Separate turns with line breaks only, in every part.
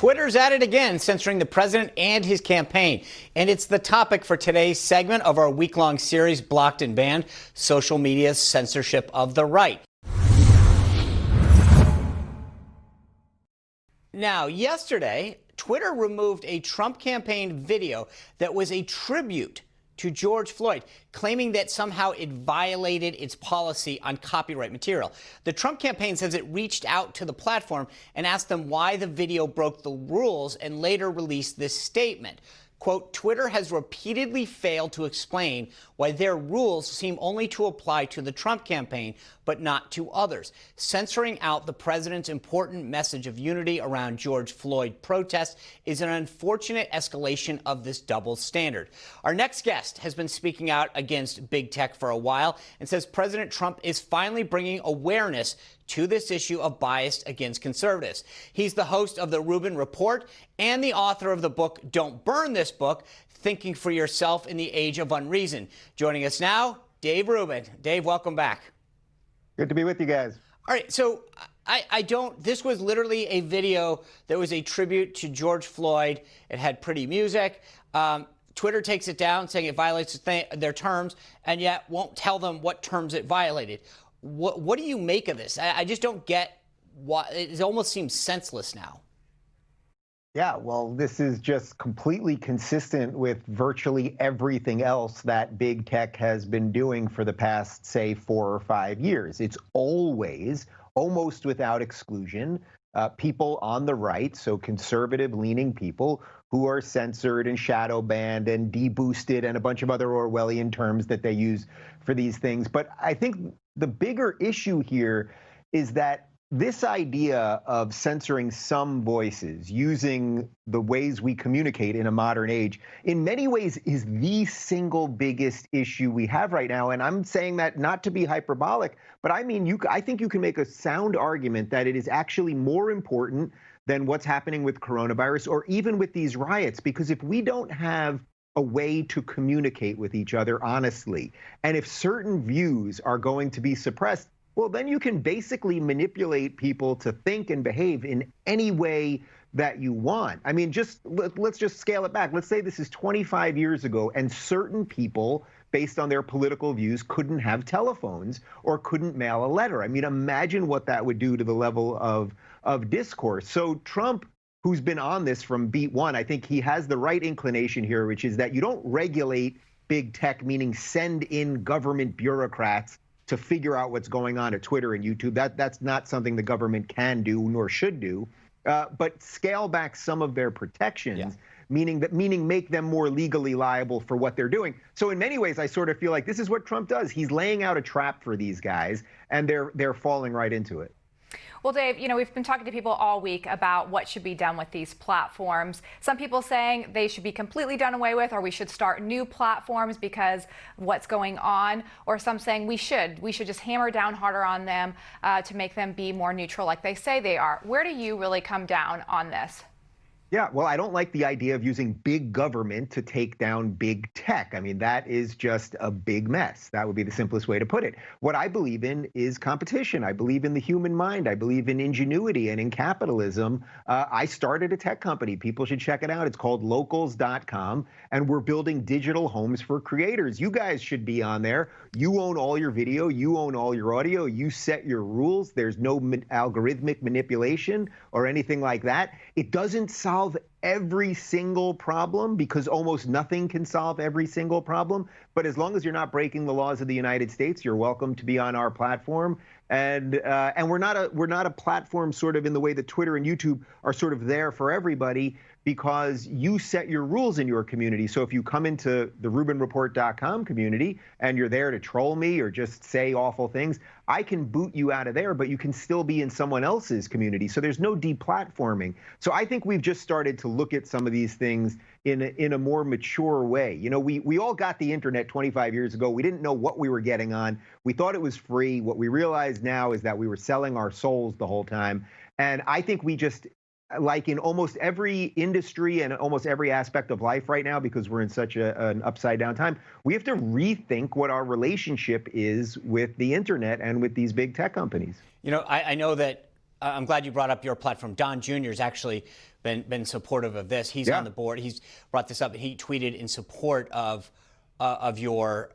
Twitter's at it again, censoring the president and his campaign. And it's the topic for today's segment of our week-long series, Blocked and Banned, Social Media's Censorship of the Right. Now, yesterday, Twitter removed a Trump campaign video that was a tribute to George Floyd, claiming that somehow it violated its policy on copyright material. The Trump campaign says it reached out to the platform and asked them why the video broke the rules and later released this statement. Quote, Twitter has repeatedly failed to explain why their rules seem only to apply to the Trump campaign, but not to others. Censoring out the president's important message of unity around George Floyd protests is an unfortunate escalation of this double standard. Our next guest has been speaking out against big tech for a while and says President Trump is finally bringing awareness to this issue of bias against conservatives. He's the host of the Rubin Report and the author of the book, Don't Burn This Book, Thinking for Yourself in the Age of Unreason. Joining us now, Dave Rubin. Dave, welcome back.
Good to be with you guys.
All right, so this was literally a video that was a tribute to George Floyd. It had pretty music. Twitter takes it down, saying it violates their terms, and yet won't tell them what terms it violated. What do you make of this? I just don't get why. It almost seems senseless now.
Yeah, well, this is just completely consistent with virtually everything else that big tech has been doing for the past, say, 4 or 5 years. It's always, almost without exclusion, people on the right, so conservative-leaning people, who are censored and shadow banned and deboosted and a bunch of other Orwellian terms that they use for these things. But I think the bigger issue here is that this idea of censoring some voices, using the ways we communicate in a modern age, in many ways is the single biggest issue we have right now. And I'm saying that not to be hyperbolic, but I mean, I think you can make a sound argument that it is actually more important than what's happening with coronavirus or even with these riots, because if we don't have a way to communicate with each other honestly, and if certain views are going to be suppressed, well, then you can basically manipulate people to think and behave in any way that you want. I mean, let's just scale it back. Let's say this is 25 years ago and certain people, based on their political views, couldn't have telephones or couldn't mail a letter. I mean, imagine what that would do to the level of discourse. So Trump, who's been on this from beat one, I think he has the right inclination here, which is that you don't regulate big tech, meaning send in government bureaucrats to figure out what's going on at Twitter and YouTube. That's not something the government can do nor should do. But scale back some of their protections, yeah, meaning make them more legally liable for what they're doing. So in many ways, I sort of feel like this is what Trump does. He's laying out a trap for these guys, and they're falling right into it.
Well, Dave, we've been talking to people all week about what should be done with these platforms. Some people saying they should be completely done away with, or we should start new platforms because of what's going on, or some saying we should just hammer down harder on them to make them be more neutral like they say they are. Where do you really come down on this?
Yeah, well, I don't like the idea of using big government to take down big tech. I mean, that is just a big mess. That would be the simplest way to put it. What I believe in is competition. I believe in the human mind. I believe in ingenuity and in capitalism. I started a tech company. People should check it out. It's called locals.com, and we're building digital homes for creators. You guys should be on there. You own all your video. You own all your audio. You set your rules. There's no algorithmic manipulation or anything like that. It doesn't solve every single problem, because almost nothing can solve every single problem. But as long as you're not breaking the laws of the United States, you're welcome to be on our platform. And we're not a platform sort of in the way that Twitter and YouTube are sort of there for everybody, because you set your rules in your community. So if you come into the RubinReport.com community and you're there to troll me or just say awful things, I can boot you out of there, but you can still be in someone else's community. So there's no deplatforming. So I think we've just started to look at some of these things in a more mature way. We all got the internet 25 years ago. We didn't know what we were getting on. We thought it was free. What we realize now is that we were selling our souls the whole time. And I think we just, like in almost every industry and almost every aspect of life right now, because we're in such an upside down time, we have to rethink what our relationship is with the internet and with these big tech companies.
I know that I'm glad you brought up your platform. Don Jr. has actually been supportive of this. He's on the board. He's brought this up, and he tweeted in support of your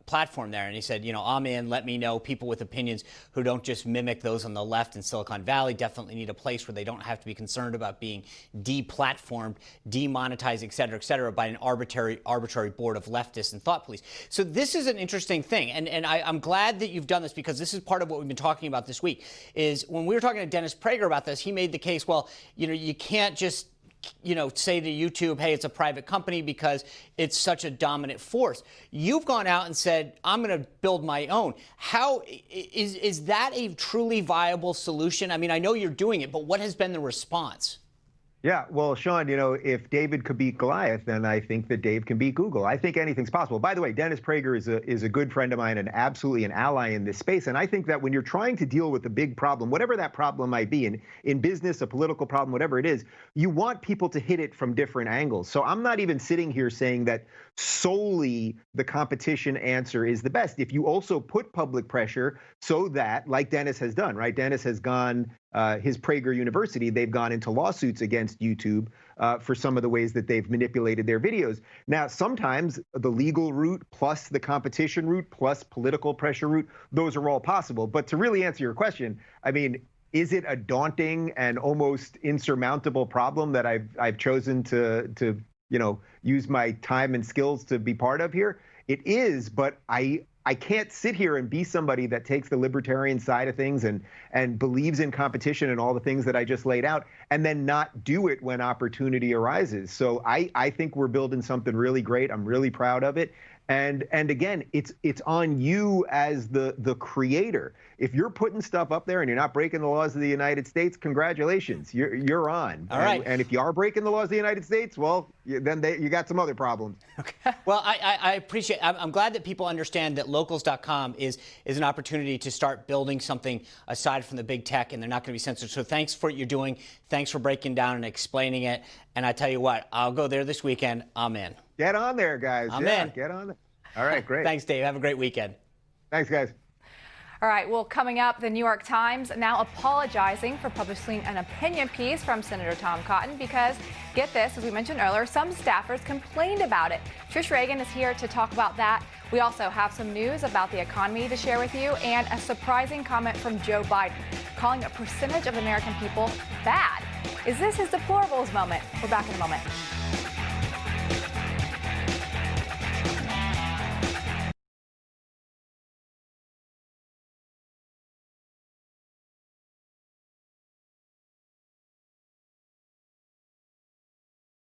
platform there. And he said, I'm in, let me know. People with opinions who don't just mimic those on the left in Silicon Valley definitely need a place where they don't have to be concerned about being deplatformed, demonetized, et cetera, by an arbitrary board of leftists and thought police. So this is an interesting thing. And I'm glad that you've done this, because this is part of what we've been talking about this week, is when we were talking to Dennis Prager about this, he made the case, well, you can't just say to YouTube, hey, it's a private company because it's such a dominant force. You've gone out and said, I'm going to build my own. How is that a truly viable solution? I mean, I know you're doing it, but what has been the response?
Yeah, well, Sean, if David could beat Goliath, then I think that Dave can beat Google. I think anything's possible. By the way, Dennis Prager is a good friend of mine and absolutely an ally in this space. And I think that when you're trying to deal with a big problem, whatever that problem might be, in business, a political problem, whatever it is, you want people to hit it from different angles. So I'm not even sitting here saying that solely the competition answer is the best. If you also put public pressure so that, like Dennis has done, right? Dennis has gone, his Prager University, they've gone into lawsuits against YouTube for some of the ways that they've manipulated their videos. Now, sometimes the legal route plus the competition route plus political pressure route, those are all possible. But to really answer your question, I mean, is it a daunting and almost insurmountable problem that I've chosen to use my time and skills to be part of here? It is, but I can't sit here and be somebody that takes the libertarian side of things and believes in competition and all the things that I just laid out and then not do it when opportunity arises. So I think we're building something really great. I'm really proud of it. And again, it's on you as the creator. If you're putting stuff up there and you're not breaking the laws of the United States, congratulations, you're on.
All right.
And if you are breaking the laws of the United States, well, then you got some other problems.
Okay. Well, I appreciate. I'm glad that people understand that locals.com is an opportunity to start building something aside from the big tech, and they're not going to be censored. So thanks for what you're doing. Thanks for breaking down and explaining it. And I tell you what, I'll go there this weekend. I'm in.
Get on there, guys.
I'm in.
Get on there. All right, great.
Thanks, Dave. Have a great weekend.
Thanks, guys.
All right, well, coming up, the New York Times now apologizing for publishing an opinion piece from Senator Tom Cotton because, get this, as we mentioned earlier, some staffers complained about it. Trish Reagan is here to talk about that. We also have some news about the economy to share with you and a surprising comment from Joe Biden, calling a percentage of American people bad. Is this his deplorables moment? We're back in a moment.